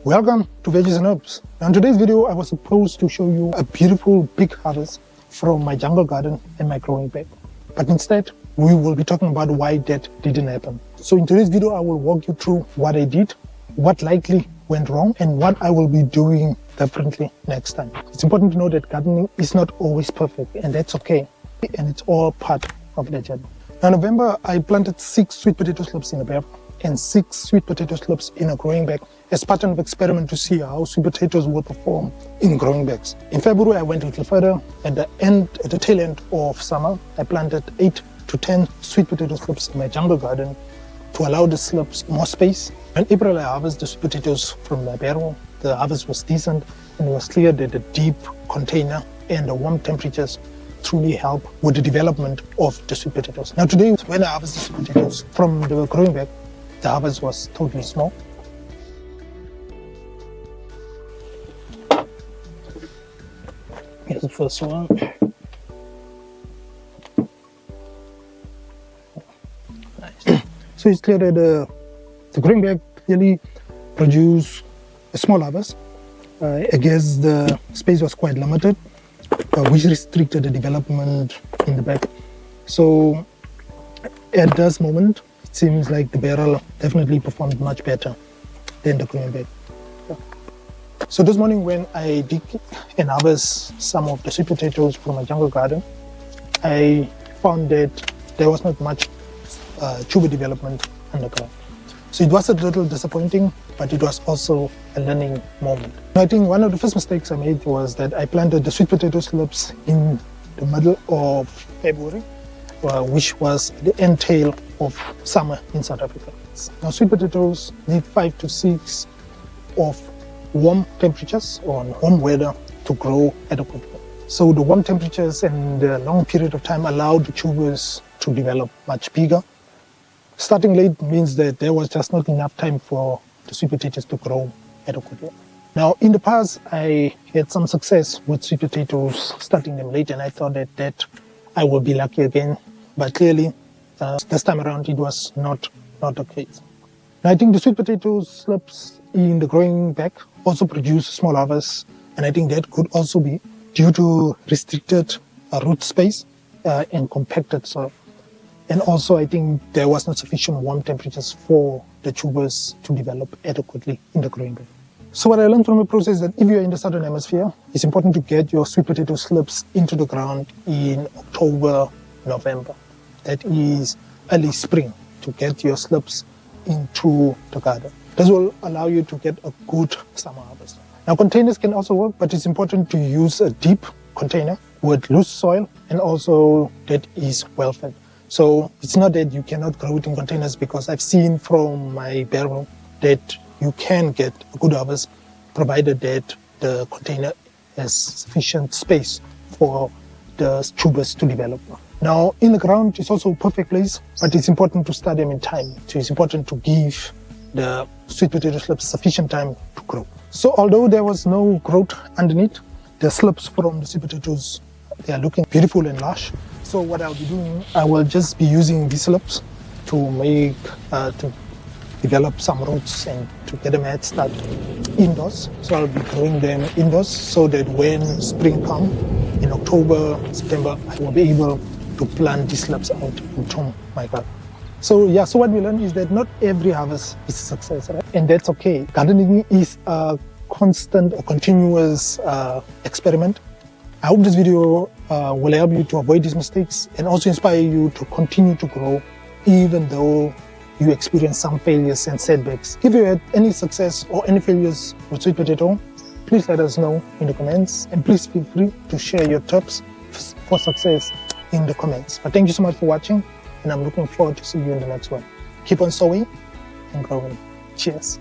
Welcome to Veggies and Herbs. Now in today's video I was supposed to show you a beautiful big harvest from my jungle garden and my growing bed. But instead we will be talking about why that didn't happen. So in today's video I will walk you through what I did, what likely went wrong, and what I will be doing differently next time. It's important to know that gardening is not always perfect, and that's okay. And it's all part of the journey. Now in November I planted 6 sweet potato slips in a barrel and 6 sweet potato slips in a growing bag as part of an experiment to see how sweet potatoes will perform in growing bags. In February I went a little further. At the tail end of summer I planted 8 to 10 sweet potato slips in my jungle garden to allow the slips more space. In April I harvested the sweet potatoes from my barrel. The harvest was decent, and it was clear that the deep container and the warm temperatures truly help with the development of the sweet potatoes. Now today, when I harvested the sweet potatoes from the growing bag, the harvest was totally small. Here's the first one. Nice. So it's clear that the growing bag clearly produced a small harvest. I guess the space was quite limited, which restricted the development in the bag. So at this moment, it seems like the barrel definitely performed much better than the growing bag. So this morning when I dig and harvest some of the sweet potatoes from my jungle garden, I found that there was not much tuber development underground. So it was a little disappointing, but it was also a learning moment. I think one of the first mistakes I made was that I planted the sweet potato slips in the middle of February, which was the end tail of summer in South Africa. Now sweet potatoes need 5 to 6 of warm temperatures or warm weather to grow adequately. So the warm temperatures and the long period of time allowed the tubers to develop much bigger. Starting late means that there was just not enough time for the sweet potatoes to grow adequately. Now in the past I had some success with sweet potatoes starting them late, and I thought that I would be lucky again, but clearly this time around it was not the case. Now, I think the sweet potato slips in the growing bag also produce small harvests, and I think that could also be due to restricted root space and compacted soil. And also I think there was not sufficient warm temperatures for the tubers to develop adequately in the growing bag. So what I learned from the process is that if you're in the southern hemisphere, it's important to get your sweet potato slips into the ground in October, November. That is early spring, to get your slips into the garden. This will allow you to get a good summer harvest. Now containers can also work, but it's important to use a deep container with loose soil and also that is well fed. So it's not that you cannot grow it in containers, because I've seen from my barrel that you can get a good harvest provided that the container has sufficient space for the tubers to develop. Now in the ground is also a perfect place, but it's important to start them in time. So it's important to give the sweet potato slips sufficient time to grow. So although there was no growth underneath, the slips from the sweet potatoes, they are looking beautiful and lush. So what I'll be doing, I will just be using these slips to develop some roots and to get them head start indoors. So I'll be growing them indoors so that when spring comes in October, September, I will be able to plant these slips out into my garden. So what we learned is that not every harvest is a success, right? And that's okay. Gardening is a constant or continuous experiment. I hope this video will help you to avoid these mistakes and also inspire you to continue to grow even though you experience some failures and setbacks. If you had any success or any failures with sweet potato, please let us know in the comments, and please feel free to share your tips for success in the comments. But thank you so much for watching, and I'm looking forward to see you in the next one. Keep on sowing and growing. Cheers.